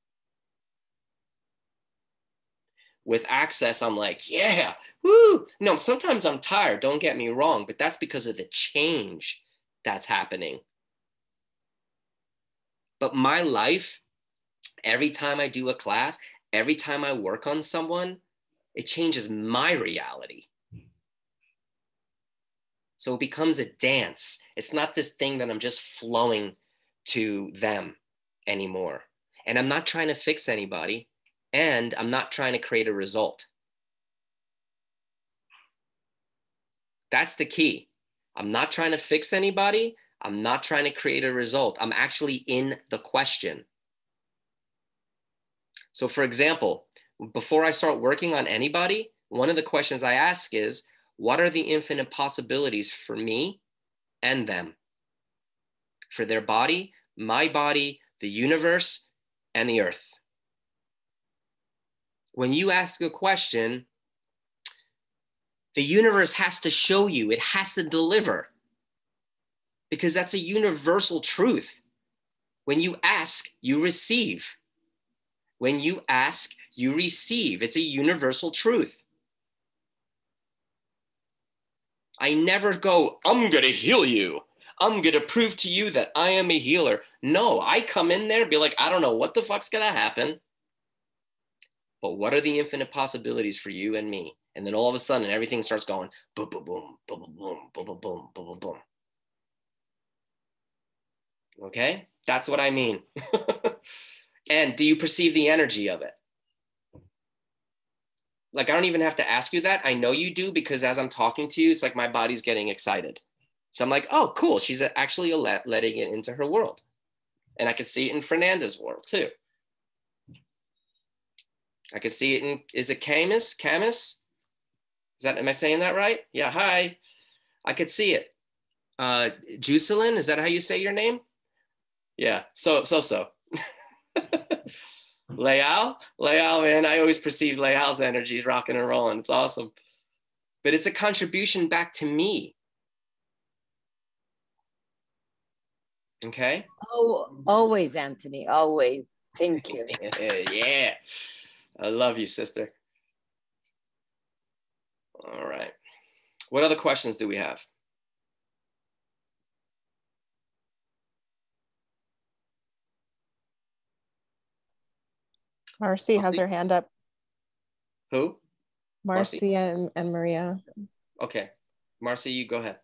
With access, I'm like, yeah, woo. No, sometimes I'm tired. Don't get me wrong, but that's because of the change that's happening. But my life, every time I do a class, every time I work on someone, it changes my reality. So it becomes a dance. It's not this thing that I'm just flowing to them anymore. And I'm not trying to fix anybody, and I'm not trying to create a result. That's the key. I'm not trying to fix anybody. I'm not trying to create a result. I'm actually in the question. So for example, before I start working on anybody, one of the questions I ask is, what are the infinite possibilities for me and them? For their body, my body, the universe, and the earth. When you ask a question, the universe has to show you, it has to deliver, because that's a universal truth. When you ask, you receive. When you ask, you receive. It's a universal truth. I never go, I'm going to heal you. I'm going to prove to you that I am a healer. No, I come in there and be like, I don't know what the fuck's going to happen, but what are the infinite possibilities for you and me? And then all of a sudden, everything starts going boom, boom, boom, boom, boom, boom, boom, boom, boom, boom, boom, boom. Okay? That's what I mean. And do you perceive the energy of it? Like, I don't even have to ask you that. I know you do, because as I'm talking to you, it's like my body's getting excited. So I'm like, oh, cool. She's actually letting it into her world. And I could see it in Fernanda's world too. I could see it in, is it Camus? Camus? Is that, am I saying that right? Yeah, hi. I could see it. Juselin, is that how you say your name? Yeah, so. Leal, man, I always perceive Leal's energy rocking and rolling. It's awesome. But it's a contribution back to me. Okay? Oh, always, Anthony, always. Thank you. Yeah. I love you, sister. All right. What other questions do we have? Marcy has her hand up. Who? Marcy and Maria. Okay. Marcy, you go ahead.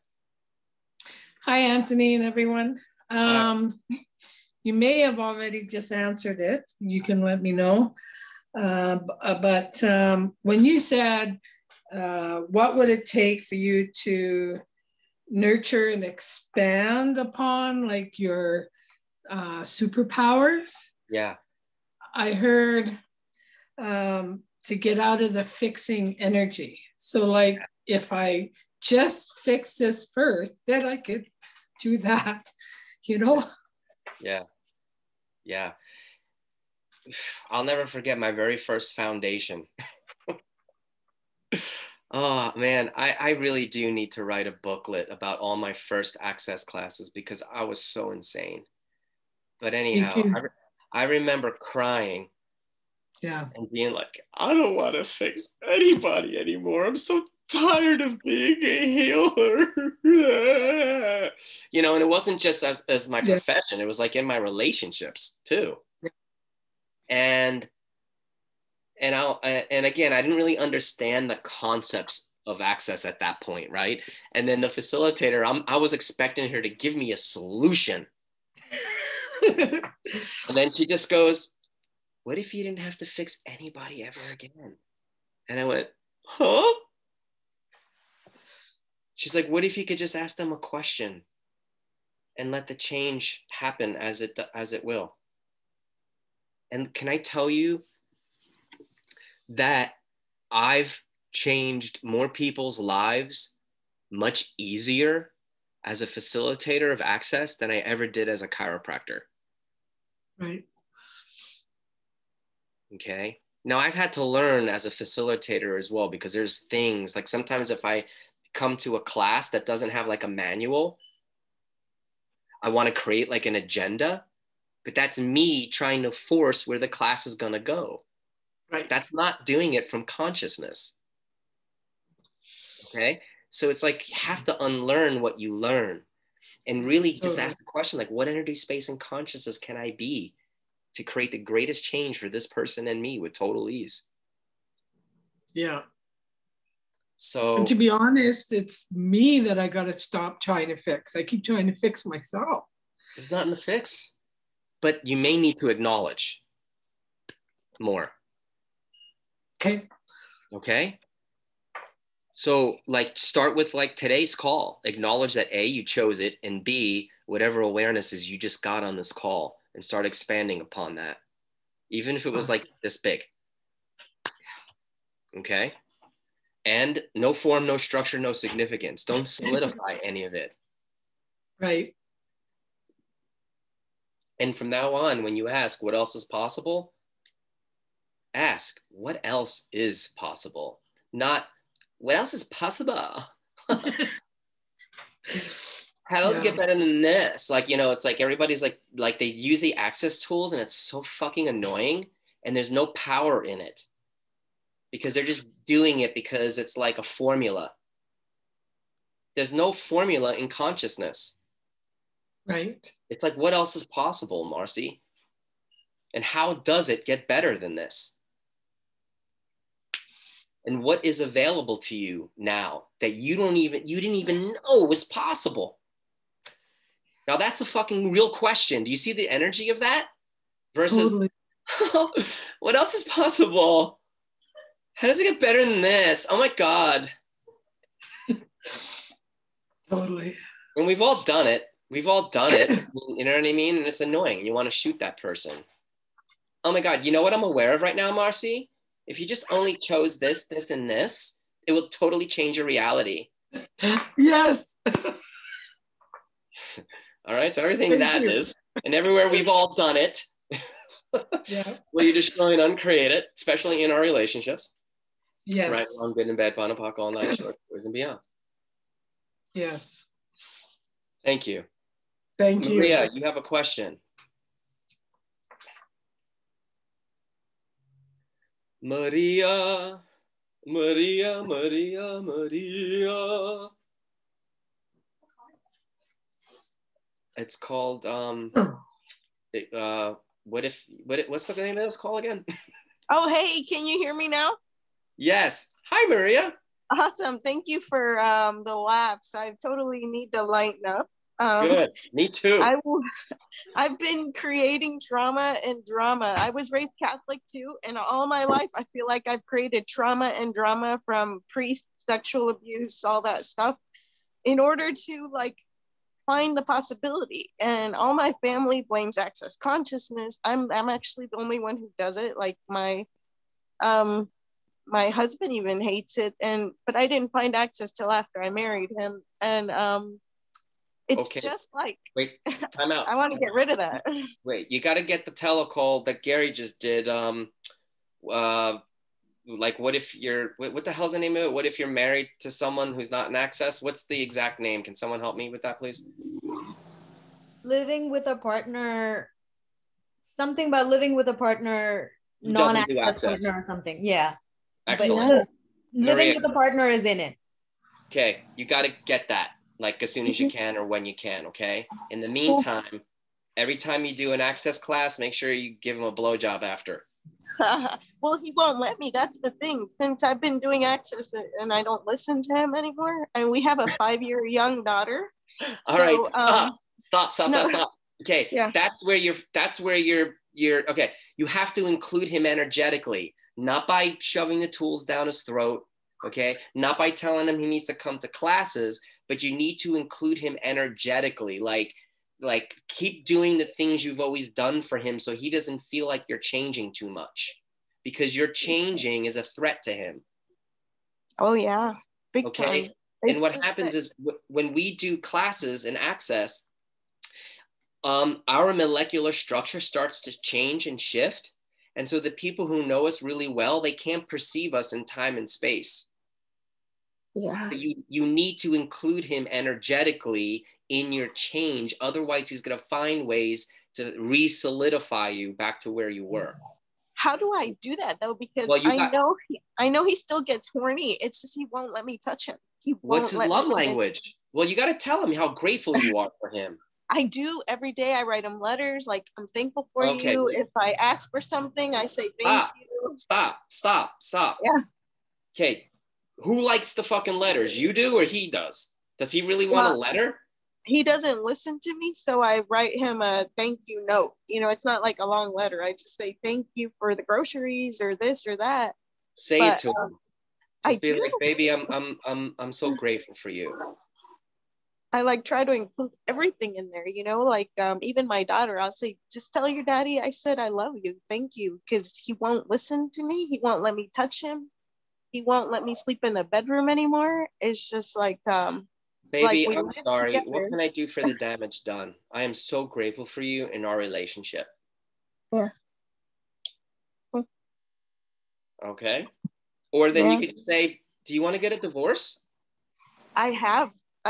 Hi, Anthony and everyone. You may have already just answered it. You can let me know. But when you said, what would it take for you to nurture and expand upon like your superpowers? Yeah. I heard to get out of the fixing energy. So like if I just fix this first, then I could do that, you know? Yeah. Yeah. I'll never forget my very first foundation. Oh man, I really do need to write a booklet about all my first access classes, because I was so insane. But anyhow, I remember crying. Yeah. And being like, I don't want to fix anybody anymore. I'm so tired of being a healer. You know, and it wasn't just as my profession, it was like in my relationships too. And again, I didn't really understand the concepts of access at that point, right? And then the facilitator, I was expecting her to give me a solution. And then she just goes, what if you didn't have to fix anybody ever again? And I went, huh? She's like, what if you could just ask them a question and let the change happen as it will? And can I tell you that I've changed more people's lives much easier as a facilitator of access than I ever did as a chiropractor. Right. Okay. Now I've had to learn as a facilitator as well, because there's things like sometimes if I come to a class that doesn't have like a manual, I want to create like an agenda, but that's me trying to force where the class is going to go. Right. That's not doing it from consciousness. Okay. So it's like you have to unlearn what you learn. and really just ask the question, like, what energy, space, and consciousness can I be to create the greatest change for this person and me with total ease? Yeah. So, and to be honest, it's me that I got to stop trying to fix. I keep trying to fix myself. there's nothing to fix, but you may need to acknowledge more. Okay. Okay. So like start with like today's call, acknowledge that A, you chose it, and B, whatever awarenesses you just got on this call, and start expanding upon that. Even if it was like this big. Okay. And no form, no structure, no significance. Don't solidify any of it. Right. And from now on, when you ask what else is possible, ask what else is possible, not what else is possible. How else get better than this? Like, you know, it's like everybody's like they use the access tools and it's so fucking annoying, and there's no power in it because they're just doing it because it's like a formula. There's no formula in consciousness. Right. It's like, what else is possible, Marcy? And how does it get better than this? And what is available to you now that you didn't even know was possible? Now that's a fucking real question. Do you see the energy of that? Versus, Totally. what else is possible? How does it get better than this? Oh my God. Totally. And we've all done it. We've all done it. You know what I mean? And it's annoying. You want to shoot that person. Oh my God. You know what I'm aware of right now, Marcy? If you just only chose this, this, and this, it will totally change your reality. Yes. All right. So everything Thank you. is, and everywhere we've all done it. Yeah. Will you destroy and uncreate it, especially in our relationships? Yes. Right, wrong, good and bad, ponopoc, all night, short, boys and beyond. Yes. Thank you. Thank you. Maria, you have a question. Maria, Maria, Maria, Maria. It's called what's the name of this call again? Oh, hey, can you hear me now? Yes. Hi, Maria. Awesome. Thank you for the laughs. I totally need to lighten up. Good. Me too. I've been creating trauma and drama. I was raised Catholic too, and all my life I feel like I've created trauma and drama from priests, sexual abuse, all that stuff, in order to like find the possibility. And all my family blames access consciousness. I'm actually the only one who does it. Like my husband even hates it, but I didn't find access till after I married him. And it's okay. just like, wait, time out. I want to get rid of that. Wait, you got to get the telecall that Gary just did. Like, what if what the hell's the name of it? What if you're married to someone who's not in access? What's the exact name? Can someone help me with that, please? Living with a partner, something about living with a partner, Who doesn't do non-access access. partner or something. Yeah. Excellent. Living Maria. with a partner is in it. Okay, you got to get that like as soon as you can or when you can, okay? In the meantime, every time you do an access class, make sure you give him a blowjob after. Well, he won't let me. That's the thing. Since I've been doing access and I don't listen to him anymore, and we have a 5-year young daughter. All right, stop. Okay, yeah. That's where you're okay. You have to include him energetically, not by shoving the tools down his throat, okay? Not by telling him he needs to come to classes, but you need to include him energetically, like keep doing the things you've always done for him so he doesn't feel like you're changing too much, because your changing is a threat to him. Oh yeah, big okay time. And what happens is when we do classes and access, our molecular structure starts to change and shift, and so the people who know us really well, they can't perceive us in time and space. Yeah. So you need to include him energetically in your change. Otherwise, he's going to find ways to re-solidify you back to where you were. How do I do that though? Because I know he still gets horny. It's just he won't let me touch him. What's his love language? Well, you got to tell him how grateful you are for him. I do every day. I write him letters like, I'm thankful for Okay. you. If I ask for something, I say thank you. Stop. Yeah. Okay. Who likes the fucking letters? You do or he does? Does he really want a letter? He doesn't listen to me, so I write him a thank you note. You know, it's not like a long letter. I just say thank you for the groceries or this or that. Say it to him. Just be do. like, baby, I'm so grateful for you. I like try to include everything in there, you know, like even my daughter, I'll say, just tell your daddy I said I love you, thank you, because he won't listen to me. He won't let me touch him. He won't let me sleep in the bedroom anymore. It's just like, baby, like I'm sorry. Together. What can I do for the damage done? I am so grateful for you in our relationship. Yeah. Okay. Or then you could say, do you want to get a divorce? I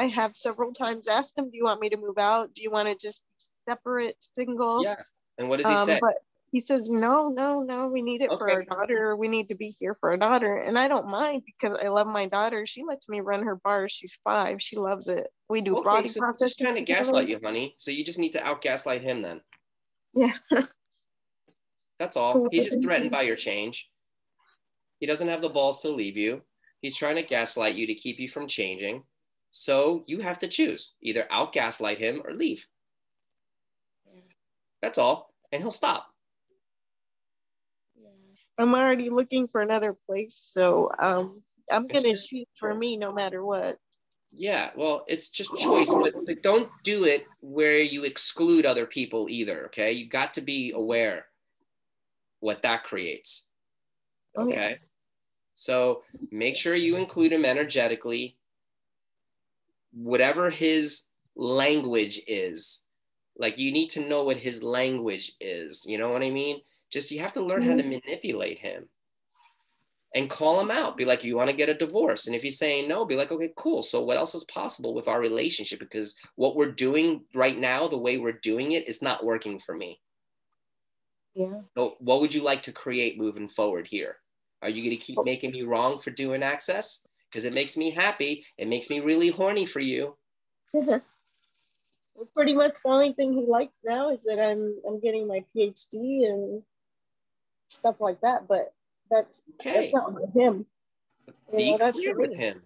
have several times asked him, do you want me to move out? Do you want to just be separate, single? Yeah. And what does he say? But he says, no, we need it for our daughter. We need to be here for our daughter. And I don't mind because I love my daughter. She lets me run her bars. She's 5. She loves it. We do body processes. Just trying to gaslight you, honey. So you just need to out-gaslight him then. Yeah. That's all. He's just threatened by your change. He doesn't have the balls to leave you. He's trying to gaslight you to keep you from changing. So you have to choose. Either out-gaslight him or leave. That's all. And he'll stop. I'm already looking for another place, so I'm gonna choose for me no matter what. Yeah, well, it's just choice, but don't do it where you exclude other people either. Okay, you got to be aware what that creates. Okay, so make sure you include him energetically, whatever his language is. Like, you need to know what his language is. You know what I mean? Just, you have to learn how to manipulate him and call him out. Be like, you want to get a divorce? And if he's saying no, be like, okay, cool. So what else is possible with our relationship? Because what we're doing right now, the way we're doing it, is not working for me. Yeah. So what would you like to create moving forward here? Are you going to keep making me wrong for doing access? Because it makes me happy. It makes me really horny for you. Well, pretty much the only thing he likes now is that I'm getting my PhD and stuff like that, but that's not with him. Be clear with him.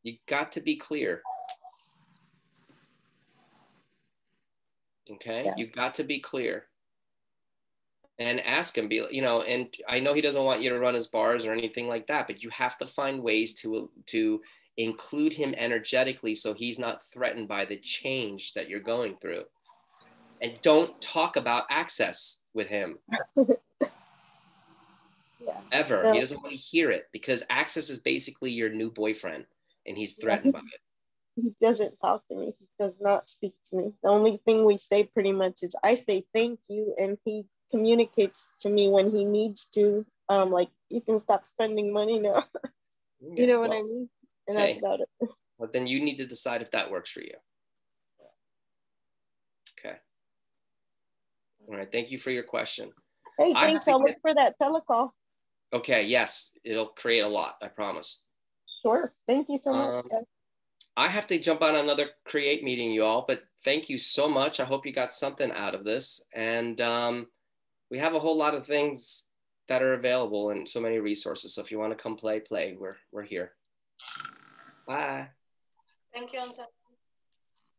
You got to be clear. Okay, you got to be clear. And ask him, and I know he doesn't want you to run his bars or anything like that, but you have to find ways to include him energetically so he's not threatened by the change that you're going through. And don't talk about access with him. Ever. No. He doesn't want to hear it because access is basically your new boyfriend and he's threatened by it. He doesn't talk to me. He does not speak to me. The only thing we say pretty much is I say thank you, and he communicates to me when he needs to. Like, you can stop spending money now. You know what I mean? And that's about it. Well, then you need to decide if that works for you. Okay. All right. Thank you for your question. Hey, thanks. I'll look for that telecall. Okay. Yes. It'll create a lot. I promise. Sure. Thank you so much, guys. I have to jump on another create meeting, you all, but thank you so much. I hope you got something out of this. And we have a whole lot of things that are available and so many resources. So if you want to come play, we're here. Bye. Thank you, Antonio.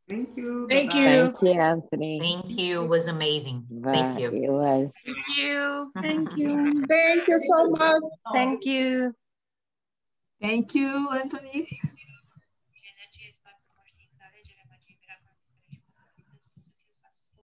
Thank you. Thank you. Thank you, Anthony. Thank you. It was amazing. Thank you. It was. Thank you. Thank you. Thank you so much. Thank you. Thank you, Anthony.